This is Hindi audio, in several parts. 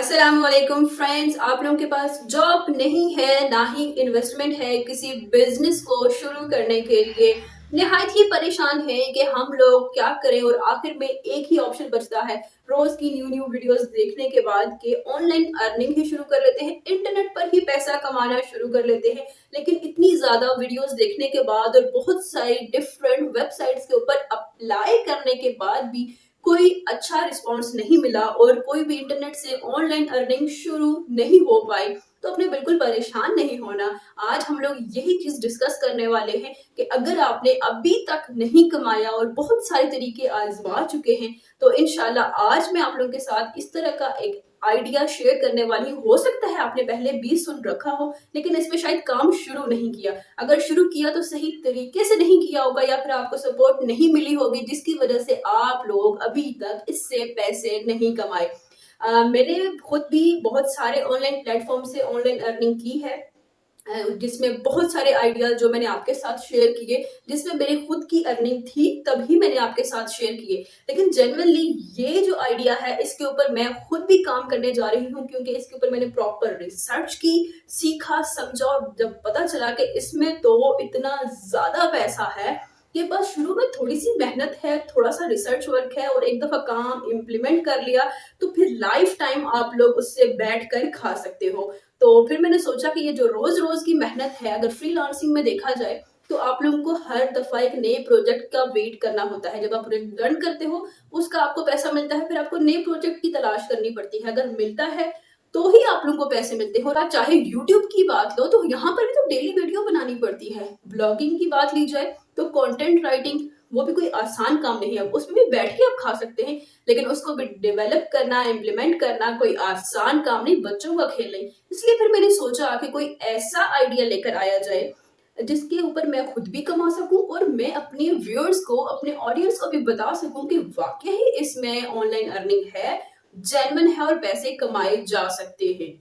अस्सलाम वालेकुम फ्रेंड्स। आप लोगों के पास जॉब नहीं है, ना ही इन्वेस्टमेंट है किसी बिजनेस को शुरू करने के लिए, निहायत ही परेशान है कि हम लोग क्या करें। और आखिर में एक ही ऑप्शन बचता है रोज की न्यू न्यू वीडियोस देखने के बाद कि ऑनलाइन अर्निंग ही शुरू कर लेते हैं, इंटरनेट पर ही पैसा कमाना शुरू कर लेते हैं। लेकिन इतनी ज्यादा वीडियोस देखने के बाद और बहुत सारी डिफरेंट वेबसाइट्स के ऊपर अप्लाई करने के बाद भी कोई अच्छा रिस्पॉन्स नहीं मिला और कोई भी इंटरनेट से ऑनलाइन अर्निंग शुरू नहीं हो पाई। तो अपने बिल्कुल परेशान नहीं होना। आज हम लोग यही चीज डिस्कस करने वाले हैं कि अगर आपने अभी तक नहीं कमाया और बहुत सारे तरीके आजमा चुके हैं, तो इंशाल्लाह आज मैं आप लोगों के साथ इस तरह का एक आइडिया शेयर करने वाली। हो सकता है आपने पहले भी सुन रखा हो, लेकिन इस पे शायद काम शुरू नहीं किया। अगर शुरू किया तो सही तरीके से नहीं किया होगा, या फिर आपको सपोर्ट नहीं मिली होगी, जिसकी वजह से आप लोग अभी तक इससे पैसे नहीं कमाए। मैंने खुद भी बहुत सारे ऑनलाइन प्लेटफॉर्म से ऑनलाइन अर्निंग की है, जिसमें बहुत सारे आइडियाज जो मैंने आपके साथ शेयर किए, जिसमें मेरी खुद की अर्निंग थी तभी मैंने आपके साथ शेयर किए। लेकिन जनरली ये जो आइडिया है इसके ऊपर मैं खुद भी काम करने जा रही हूँ, क्योंकि इसके ऊपर मैंने प्रॉपर रिसर्च की, सीखा, समझा, और जब पता चला कि इसमें तो इतना ज्यादा पैसा है कि बस शुरू में थोड़ी सी मेहनत है, थोड़ा सा रिसर्च वर्क है और एक दफा काम इम्प्लीमेंट कर लिया तो फिर लाइफ टाइम आप लोग उससे बैठ कर खा सकते हो। तो फिर मैंने सोचा कि ये जो रोज रोज की मेहनत है, अगर फ्रीलांसिंग में देखा जाए तो आप लोगों को हर दफा एक नए प्रोजेक्ट का वेट करना होता है। जब आप प्रोजेक्ट रन करते हो उसका आपको पैसा मिलता है, फिर आपको नए प्रोजेक्ट की तलाश करनी पड़ती है। अगर मिलता है तो ही आप लोगों को पैसे मिलते हैं। और आप चाहे यूट्यूब की बात लो तो यहाँ पर भी तो डेली वीडियो बनानी पड़ती है। ब्लॉगिंग की बात ली जाए तो कंटेंट राइटिंग, वो भी कोई आसान काम नहीं है, उसमें भी बैठ के आप खा सकते हैं, लेकिन उसको भी डेवलप करना, इम्प्लीमेंट करना कोई आसान काम नहीं, बच्चों का खेल नहीं। इसलिए फिर मैंने सोचा कि कोई ऐसा आइडिया लेकर आया जाए जिसके ऊपर मैं खुद भी कमा सकूं और मैं अपने व्यूअर्स को, अपने ऑडियंस को भी बता सकूं कि वाकई ही इसमें ऑनलाइन अर्निंग है, जेन्युइन है और पैसे कमाए जा सकते हैं।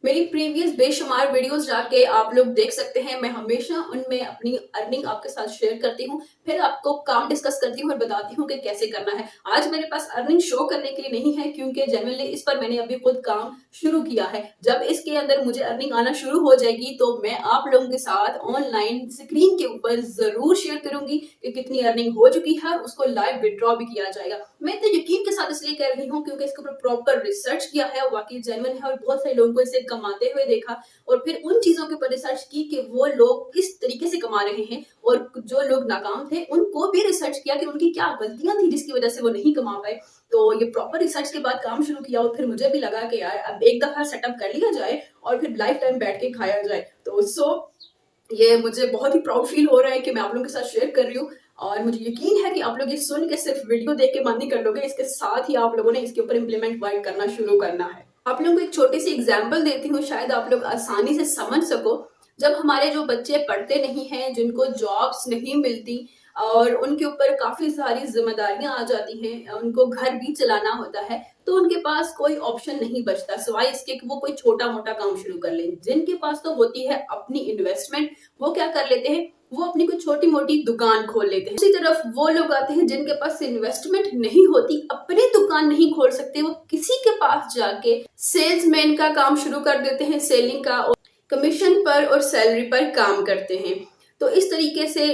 मेरी प्रीवियस बेशुमार वीडियोस जाके आप लोग देख सकते हैं। मैं हमेशा उनमें अपनी अर्निंग आपके साथ शेयर करती हूँ, फिर आपको काम डिस्कस करती हूँ और बताती हूँ कि कैसे करना है। आज मेरे पास अर्निंग शो करने के लिए नहीं है, क्योंकि जनरली इस पर मैंने अभी खुद काम शुरू किया है। जब इसके अंदर मुझे अर्निंग आना शुरू हो जाएगी तो मैं आप लोगों के साथ ऑनलाइन स्क्रीन के ऊपर जरूर शेयर करूंगी कि कितनी अर्निंग हो चुकी है, उसको लाइव विड्रॉ भी किया जाएगा। मैं इतने यकीन के साथ इसलिए कह रही हूँ क्योंकि इसके ऊपर प्रॉपर रिसर्च किया है, वाकई जेन्युइन है और बहुत सारे लोगों को इसे कमाते हुए देखा और फिर उन चीजों के ऊपर रिसर्च की कि वो लोग किस तरीके से कमा रहे हैं, और जो लोग नाकाम थे उनको भी रिसर्च किया कि उनकी क्या गलतियां थी जिसकी वजह से वो नहीं कमा पाए। तो ये प्रॉपर रिसर्च के बाद काम शुरू किया और फिर मुझे भी लगा कि यार अब एक दफा सेटअप कर लिया जाए और फिर लाइफ टाइम बैठ के खाया जाए। तो ये मुझे बहुत ही प्राउड फील हो रहा है कि मैं आप लोगों के साथ शेयर कर रही हूँ, और मुझे यकीन है कि आप लोग ये सुन के सिर्फ वीडियो देख के मन नहीं कर लोगे, इसके साथ ही आप लोगों ने इसके ऊपर इम्प्लीमेंट वर्क करना शुरू करना है। आप लोगों को एक छोटी सी एग्जांपल देती हूँ, शायद आप लोग आसानी से समझ सको। जब हमारे जो बच्चे पढ़ते नहीं हैं, जिनको जॉब्स नहीं मिलती और उनके ऊपर काफी सारी जिम्मेदारियां आ जाती हैं, उनको घर भी चलाना होता है, तो उनके पास कोई ऑप्शन नहीं बचता सिवाय इसके कि वो कोई छोटा मोटा काम शुरू कर लें। जिनके पास तो होती है अपनी इन्वेस्टमेंट, वो क्या कर लेते हैं, वो अपनी कोई छोटी मोटी दुकान खोल लेते हैं। उसी तरफ वो लोग आते हैं जिनके पास इन्वेस्टमेंट नहीं होती, अपनी दुकान नहीं खोल सकते, वो किसी के पास जाके सेल्समैन का काम शुरू कर देते हैं, सेलिंग का, और कमीशन पर और सैलरी पर काम करते हैं। तो इस तरीके से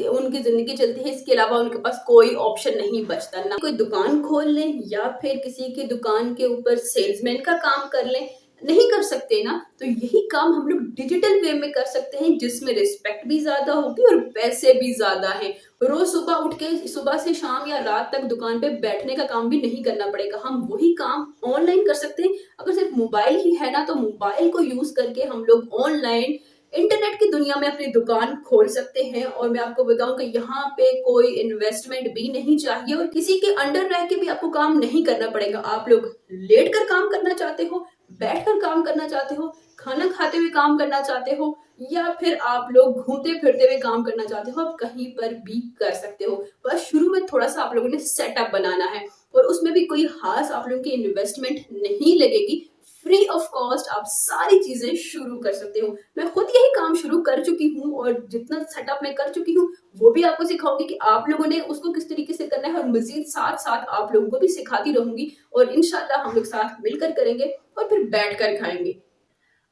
उनकी जिंदगी चलती है। इसके अलावा उनके पास कोई ऑप्शन नहीं बचता, ना कोई दुकान खोल लें या फिर किसी की दुकान के ऊपर सेल्समैन का काम कर लें, नहीं कर सकते ना। तो यही काम हम लोग डिजिटल वे में कर सकते हैं, जिसमें रिस्पेक्ट भी ज्यादा होगी और पैसे भी ज्यादा हैं। रोज सुबह उठ के सुबह से शाम या रात तक दुकान पे बैठने का काम भी नहीं करना पड़ेगा, हम वही काम ऑनलाइन कर सकते हैं। अगर सिर्फ मोबाइल ही है ना, तो मोबाइल को यूज करके हम लोग ऑनलाइन इंटरनेट की दुनिया में अपनी दुकान खोल सकते हैं। और मैं आपको बताऊं कि यहाँ पे कोई इन्वेस्टमेंट भी नहीं चाहिए और किसी के अंडर रह के भी आपको काम नहीं करना पड़ेगा। आप लोग लेट कर काम करना चाहते हो, बैठकर काम करना चाहते हो, खाना खाते हुए काम करना चाहते हो, या फिर आप लोग घूमते फिरते हुए काम करना चाहते हो, आप कहीं पर भी कर सकते हो। बस शुरू में थोड़ा सा आप लोगों ने सेटअप बनाना है और उसमें भी कोई खास आप लोगों की इन्वेस्टमेंट नहीं लगेगी। फ्री ऑफ कॉस्ट आप सारी चीजें शुरू कर सकते हो। मैं खुद यही काम शुरू कर चुकी हूँ और जितना सेटअप मैं कर चुकी हूँ वो भी आपको सिखाऊंगी कि आप लोगों ने उसको किस तरीके से करना है, और मजीद साथ साथ आप लोगों को भी सिखाती रहूंगी और इंशाल्लाह हम लोग साथ मिलकर करेंगे और फिर बैठ कर खाएंगे।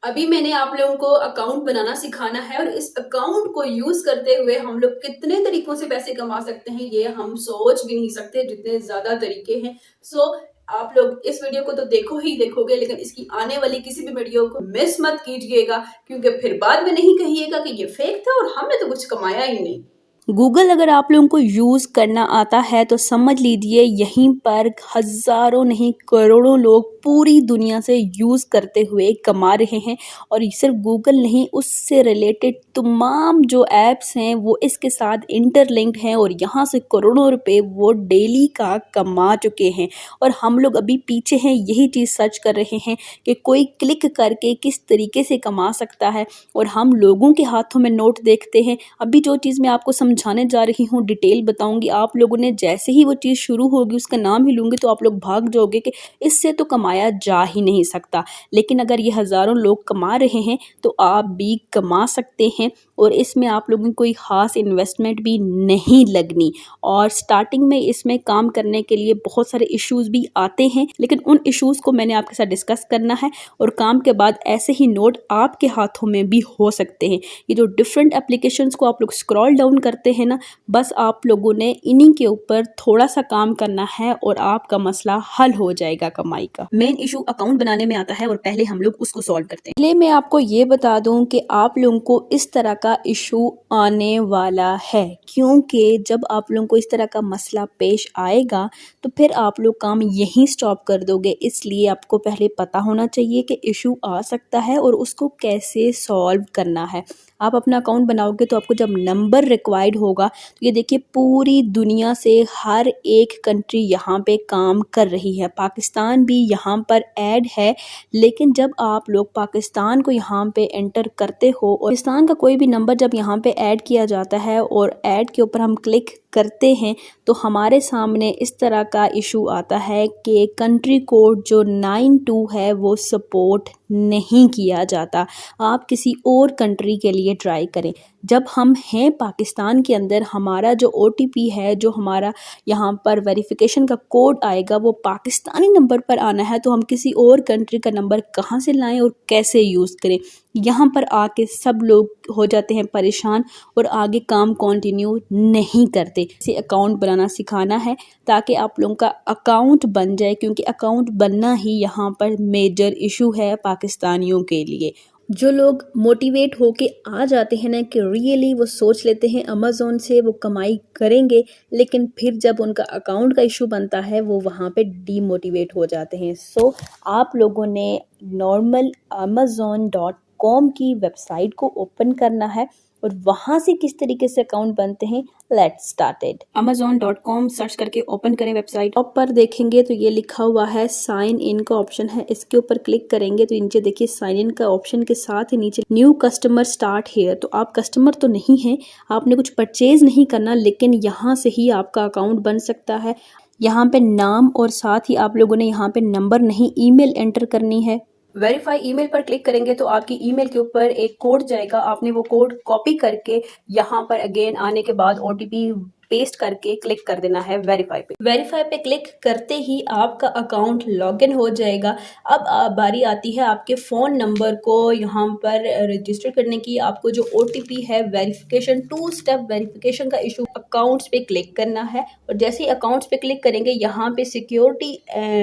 अभी मैंने आप लोगों को अकाउंट बनाना सिखाना है और इस अकाउंट को यूज करते हुए हम लोग कितने तरीकों से पैसे कमा सकते हैं ये हम सोच भी नहीं सकते, जितने ज्यादा तरीके हैं। सो आप लोग इस वीडियो को तो देखो ही देखोगे, लेकिन इसकी आने वाली किसी भी वीडियो को मिस मत कीजिएगा, क्योंकि फिर बाद में नहीं कहिएगा कि ये फेक था और हमने तो कुछ कमाया ही नहीं। गूगल अगर आप लोगों को यूज़ करना आता है तो समझ लीजिए यहीं पर हज़ारों नहीं करोड़ों लोग पूरी दुनिया से यूज़ करते हुए कमा रहे हैं। और सिर्फ गूगल नहीं, उससे रिलेटेड तमाम जो ऐप्स हैं वो इसके साथ इंटरलिंक्ड हैं और यहाँ से करोड़ों रुपए वो डेली का कमा चुके हैं। और हम लोग अभी पीछे हैं, यही चीज़ सर्च कर रहे हैं कि कोई क्लिक करके किस तरीके से कमा सकता है, और हम लोगों के हाथों में नोट देखते हैं। अभी जो चीज़ मैं आपको समझाने जा रही हूँ, डिटेल बताऊंगी, आप लोगों ने जैसे ही वो चीज़ शुरू होगी उसका नाम ही लूँगी तो आप लोग भाग जाओगे कि इससे तो कमाया जा ही नहीं सकता। लेकिन अगर ये हज़ारों लोग कमा रहे हैं तो आप भी कमा सकते हैं, और इसमें आप लोगों की कोई ख़ास इन्वेस्टमेंट भी नहीं लगनी। और स्टार्टिंग में इसमें काम करने के लिए बहुत सारे इश्यूज़ भी आते हैं, लेकिन उन इश्यूज़ को मैंने आपके साथ डिस्कस करना है। और काम के बाद ऐसे ही नोट आपके हाथों में भी हो सकते हैं। ये जो डिफरेंट एप्लीकेशंस को आप लोग स्क्रॉल डाउन करते हैं ना, बस आप लोगों ने इन्हीं के ऊपर थोड़ा सा काम करना है और आपका मसला हल हो जाएगा कमाई का। मेन इशू अकाउंट बनाने में आता है और पहले हम लोग उसको सॉल्व करते हैं। पहले मैं आपको ये बता दूं कि आप लोगों को इस तरह का इशू आने वाला है, क्योंकि जब आप लोगों को इस तरह का मसला पेश आएगा तो फिर आप लोग काम यहीं स्टॉप कर दोगे। इसलिए आपको पहले पता होना चाहिए कि इशू आ सकता है और उसको कैसे सॉल्व करना है। आप अपना अकाउंट बनाओगे तो आपको जब नंबर रिक्वायर्ड होगा, तो ये देखिए पूरी दुनिया से हर एक कंट्री यहाँ पे काम कर रही है। पाकिस्तान भी यहाँ पर ऐड है, लेकिन जब आप लोग पाकिस्तान को यहाँ पे एंटर करते हो और पाकिस्तान का कोई भी नंबर जब यहाँ पे ऐड किया जाता है और ऐड के ऊपर हम क्लिक करते हैं तो हमारे सामने इस तरह का इशू आता है कि कंट्री कोड जो 92 है वो सपोर्ट नहीं किया जाता। आप किसी और कंट्री के लिए ट्राई करें। जब हम हैं पाकिस्तान के अंदर, हमारा जो OTP है, जो हमारा यहाँ पर वेरिफिकेशन का कोड आएगा, वो पाकिस्तानी नंबर पर आना है, तो हम किसी और कंट्री का नंबर कहाँ से लाएं और कैसे यूज़ करें। यहाँ पर आके सब लोग हो जाते हैं परेशान और आगे काम कंटिन्यू नहीं करते। इसे अकाउंट बनाना सिखाना है ताकि आप लोगों का अकाउंट बन जाए, क्योंकि अकाउंट बनना ही यहाँ पर मेजर इशू है पाकिस्तानियों के लिए। जो लोग मोटिवेट होके आ जाते हैं ना कि रियली वो सोच लेते हैं अमेज़ॉन से वो कमाई करेंगे, लेकिन फिर जब उनका अकाउंट का इशू बनता है वो वहाँ पे डीमोटिवेट हो जाते हैं। सो आप लोगों ने नॉर्मल amazon.com की वेबसाइट को ओपन करना है और वहाँ से किस तरीके से अकाउंट बनते हैं, लेट्स स्टार्टेड। amazon.com सर्च करके ओपन करें वेबसाइट। टॉप पर देखेंगे तो ये लिखा हुआ है साइन इन का ऑप्शन है, इसके ऊपर क्लिक करेंगे तो नीचे देखिए साइन इन का ऑप्शन के साथ ही नीचे न्यू कस्टमर स्टार्ट हेयर। तो आप कस्टमर तो नहीं हैं, आपने कुछ परचेज नहीं करना, लेकिन यहाँ से ही आपका अकाउंट बन सकता है। यहाँ पे नाम और साथ ही आप लोगों ने यहाँ पे नंबर नहीं, ईमेल एंटर करनी है। वेरीफाई ईमेल पर क्लिक करेंगे तो आपकी ईमेल के ऊपर एक कोड जाएगा, आपने वो कोड कॉपी करके यहाँ पर अगेन आने के बाद OTP पेस्ट करके क्लिक कर देना है वेरीफाई पे। वेरीफाई पे क्लिक करते ही आपका अकाउंट लॉगिन हो जाएगा। अब बारी आती है आपके फ़ोन नंबर को यहाँ पर रजिस्टर करने की। आपको जो OTP है वेरिफिकेशन, 2 स्टेप वेरिफिकेशन का इशू, अकाउंट्स पे क्लिक करना है और जैसे ही अकाउंट्स पे क्लिक करेंगे यहाँ पे सिक्योरिटी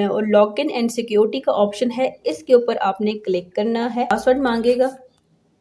और लॉगिन एंड सिक्योरिटी का ऑप्शन है, इसके ऊपर आपने क्लिक करना है। पासवर्ड मांगेगा,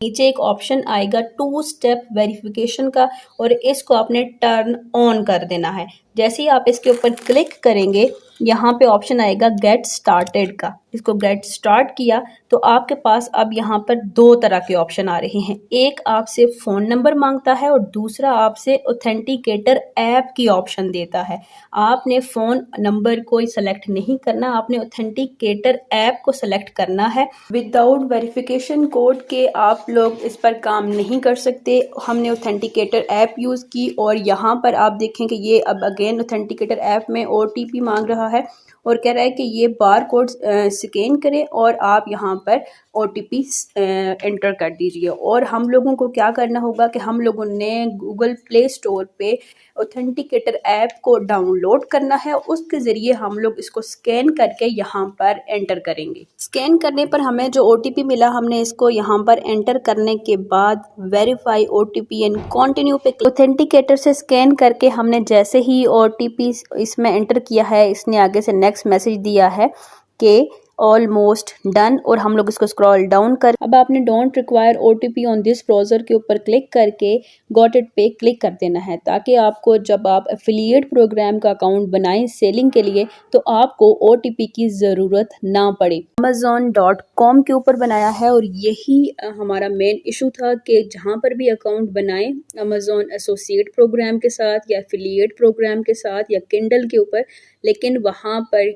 नीचे एक ऑप्शन आएगा 2 स्टेप वेरिफिकेशन का और इसको आपने टर्न ऑन कर देना है। जैसे ही आप इसके ऊपर क्लिक करेंगे यहाँ पे ऑप्शन आएगा गेट स्टार्टेड का, इसको गेट स्टार्ट किया तो आपके पास अब यहाँ पर 2 तरह के ऑप्शन आ रहे हैं। एक आपसे फ़ोन नंबर मांगता है और दूसरा आपसे ऑथेंटिकेटर ऐप की ऑप्शन देता है। आपने फ़ोन नंबर को सेलेक्ट नहीं करना, आपने ऑथेंटिकेटर ऐप को सेलेक्ट करना है। विदाउट वेरिफिकेशन कोड के आप लोग इस पर काम नहीं कर सकते। हमने ऑथेंटिकेटर ऐप यूज़ की और यहाँ पर आप देखें कि ये अब अगेन ऑथेंटिकेटर ऐप में OTP मांग रहा है और कह रहा है कि ये बार कोड स्कैन करें और आप यहाँ पर OTP एंटर कर दीजिए। और हम लोगों को क्या करना होगा कि हम लोगों ने गूगल प्ले स्टोर पे ऑथेंटिकेटर ऐप को डाउनलोड करना है, उसके ज़रिए हम लोग इसको स्कैन करके यहाँ पर एंटर करेंगे। स्कैन करने पर हमें जो OTP मिला, हमने इसको यहाँ पर एंटर करने के बाद वेरीफाई OTP एंड कंटिन्यू पे ऑथेंटिकेटर से स्कैन करके हमने जैसे ही OTP इसमें एंटर किया है, इसने आगे से नेक्स्ट मैसेज दिया है कि ऑलमोस्ट डन, और हम लोग इसको स्क्रॉल डाउन कर अब आपने don't require OTP on this browser के ऊपर क्लिक करके गॉट इट पे क्लिक कर देना है, ताकि आपको जब आप एफिलिएट प्रोग्राम का अकाउंट बनाएं सेलिंग के लिए तो आपको OTP की ज़रूरत ना पड़े। Amazon.com के ऊपर बनाया है और यही हमारा मेन इशू था कि जहाँ पर भी अकाउंट बनाएं Amazon एसोसिएट प्रोग्राम के साथ या एफिलिएट प्रोग्राम के साथ या किंडल के ऊपर, लेकिन वहाँ पर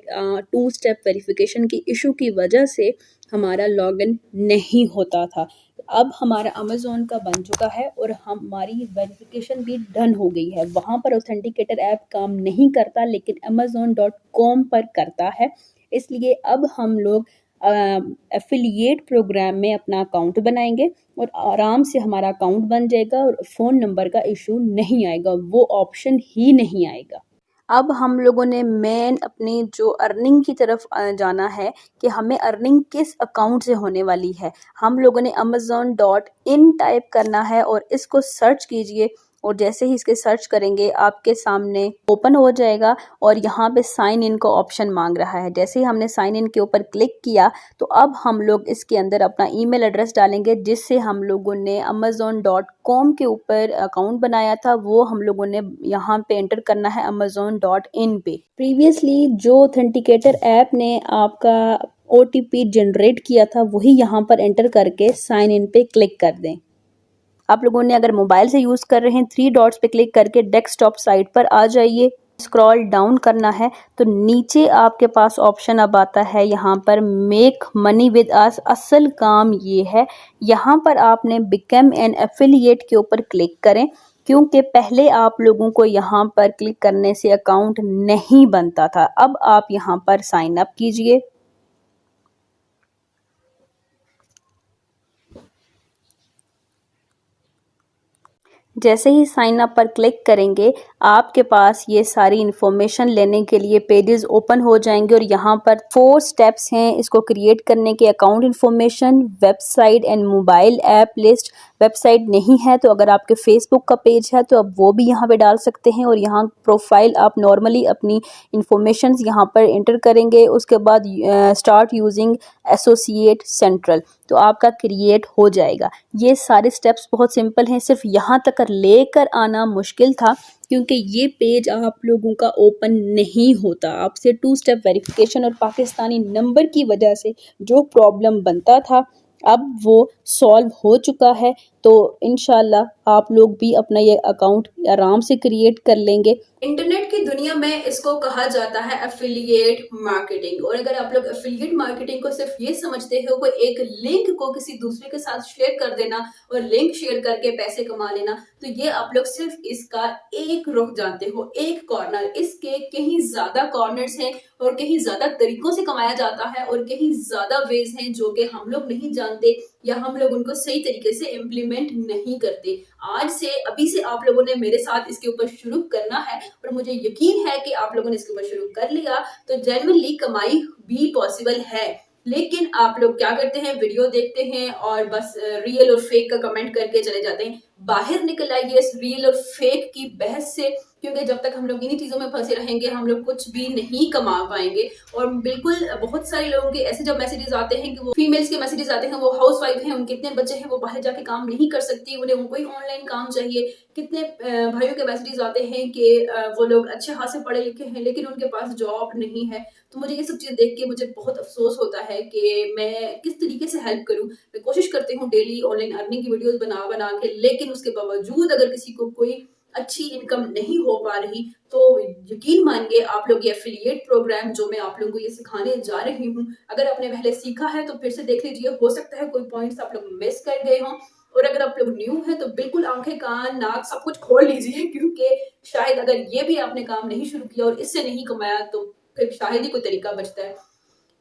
2 स्टेप वेरिफिकेशन की इशू की वजह से हमारा लॉगिन नहीं होता था। अब हमारा अमेज़ॉन का बन चुका है और हमारी वेरिफिकेशन भी डन हो गई है। वहाँ पर ऑथेंटिकेटर ऐप काम नहीं करता, लेकिन Amazon.com पर करता है। इसलिए अब हम लोग एफिलिएट प्रोग्राम में अपना अकाउंट बनाएंगे और आराम से हमारा अकाउंट बन जाएगा और फ़ोन नंबर का इशू नहीं आएगा, वो ऑप्शन ही नहीं आएगा। अब हम लोगों ने मेन अपनी जो अर्निंग की तरफ जाना है कि हमें अर्निंग किस अकाउंट से होने वाली है। हम लोगों ने Amazon.in टाइप करना है और इसको सर्च कीजिए, और जैसे ही इसके सर्च करेंगे आपके सामने ओपन हो जाएगा और यहाँ पे साइन इन का ऑप्शन मांग रहा है। जैसे ही हमने साइन इन के ऊपर क्लिक किया तो अब हम लोग इसके अंदर अपना ईमेल एड्रेस डालेंगे, जिससे हम लोगों ने Amazon.com के ऊपर अकाउंट बनाया था, वो हम लोगों ने यहाँ पे एंटर करना है Amazon.in पे। प्रीवियसली जो ऑथेंटिकेटर ऐप ने आपका OTP जनरेट किया था वही यहाँ पर एंटर करके साइन इन पे क्लिक कर दें। आप लोगों ने अगर मोबाइल से यूज़ कर रहे हैं 3 डॉट्स पे क्लिक करके डेस्कटॉप साइट पर आ जाइए, स्क्रॉल डाउन करना है तो नीचे आपके पास ऑप्शन अब आता है यहाँ पर मेक मनी विद अस। असल काम ये है, यहाँ पर आपने बिकम एन एफिलिएट के ऊपर क्लिक करें, क्योंकि पहले आप लोगों को यहाँ पर क्लिक करने से अकाउंट नहीं बनता था। अब आप यहाँ पर साइन अप कीजिए। जैसे ही साइन अप पर क्लिक करेंगे आपके पास ये सारी इन्फॉर्मेशन लेने के लिए पेजेस ओपन हो जाएंगे और यहाँ पर 4 स्टेप्स हैं इसको क्रिएट करने के। Account information, website and mobile app list. Website नहीं है तो अगर आपके फेसबुक का पेज है तो आप वो भी यहाँ पे डाल सकते हैं, और यहाँ प्रोफाइल आप नॉर्मली अपनी इन्फॉर्मेशन यहाँ पर एंटर करेंगे। उसके बाद स्टार्ट यूजिंग एसोसिएट सेंट्रल तो आपका क्रिएट हो जाएगा। ये सारे स्टेप्स बहुत सिंपल हैं, सिर्फ यहाँ तक लेकर आना मुश्किल था क्योंकि ये पेज आप लोगों का ओपन नहीं होता। आपसे 2 स्टेप वेरिफिकेशन और पाकिस्तानी नंबर की वजह से जो प्रॉब्लम बनता था अब वो सॉल्व हो चुका है। तो इंशाल्लाह आप लोग भी अपना ये अकाउंट आराम से क्रिएट कर लेंगे। इंटरनेट की दुनिया में इसको कहा जाता है एफिलिएट मार्केटिंग। और अगर आप लोग एफिलिएट मार्केटिंग को सिर्फ ये समझते हो कि एक लिंक को किसी दूसरे के साथ शेयर कर देना और लिंक शेयर करके पैसे कमा लेना, तो ये आप लोग सिर्फ इसका एक रुख जानते हो, एक कॉर्नर। इसके कहीं ज्यादा कॉर्नर्स हैं और कहीं ज्यादा तरीकों से कमाया जाता है और कहीं ज्यादा वेज हैं जो कि हम लोग नहीं जानते या हम लोग उनको सही तरीके से इम्प्लीमेंट नहीं करते। आज से अभी से आप लोगों ने मेरे साथ इसके ऊपर शुरू करना है और मुझे यकीन है कि आप लोगों ने इसके ऊपर शुरू कर लिया तो जेन्युइनली कमाई भी पॉसिबल है। लेकिन आप लोग क्या करते हैं, वीडियो देखते हैं और बस रियल और फेक का कमेंट करके चले जाते हैं। बाहर निकल आइए इस रियल और फेक की बहस से, क्योंकि जब तक हम लोग इन्हीं चीजों में फंसे रहेंगे हम लोग कुछ भी नहीं कमा पाएंगे। और बिल्कुल बहुत सारे लोगों के ऐसे जब मैसेजेस आते हैं कि वो फीमेल्स के मैसेजेस आते हैं, वो हाउस वाइफ हैं, उनके इतने बच्चे हैं, वो बाहर जाके काम नहीं कर सकती, उन्हें कोई ऑनलाइन काम चाहिए। कितने भाइयों के मैसेजेस आते हैं कि वो लोग अच्छे खासे पढ़े लिखे हैं लेकिन उनके पास जॉब नहीं है। तो मुझे ये सब चीज़ देख के मुझे बहुत अफसोस होता है कि मैं किस तरीके से हेल्प करूं। मैं कोशिश करती हूँ डेली ऑनलाइन अर्निंग की वीडियोस बना बना के, लेकिन उसके बावजूद अगर किसी को कोई अच्छी इनकम नहीं हो पा रही तो यकीन मानिए आप लोग ये एफिलिएट प्रोग्राम जो मैं आप लोगों को ये सिखाने जा रही हूँ, अगर आपने पहले सीखा है तो फिर से देख लीजिए, हो सकता है कोई पॉइंट्स आप लोग मिस कर गए हों। और अगर आप लोग न्यू हैं तो बिल्कुल आंखें कान नाक सब कुछ खोल लीजिए, क्योंकि शायद अगर ये भी आपने काम नहीं शुरू किया और इससे नहीं कमाया तो फिर शायद ही कोई तरीका बचता है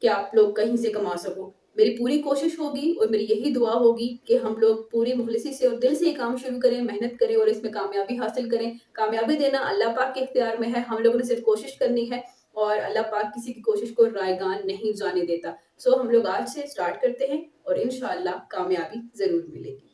कि आप लोग कहीं से कमा सको। मेरी पूरी कोशिश होगी और मेरी यही दुआ होगी कि हम लोग पूरी मुखलिसी से और दिल से ये काम शुरू करें, मेहनत करें और इसमें कामयाबी हासिल करें। कामयाबी देना अल्लाह पाक के इख्तियार में है, हम लोगों ने सिर्फ कोशिश करनी है और अल्लाह पाक किसी की कोशिश को रायगान नहीं जाने देता। सो हम लोग आज से स्टार्ट करते हैं और इंशाअल्लाह कामयाबी ज़रूर मिलेगी।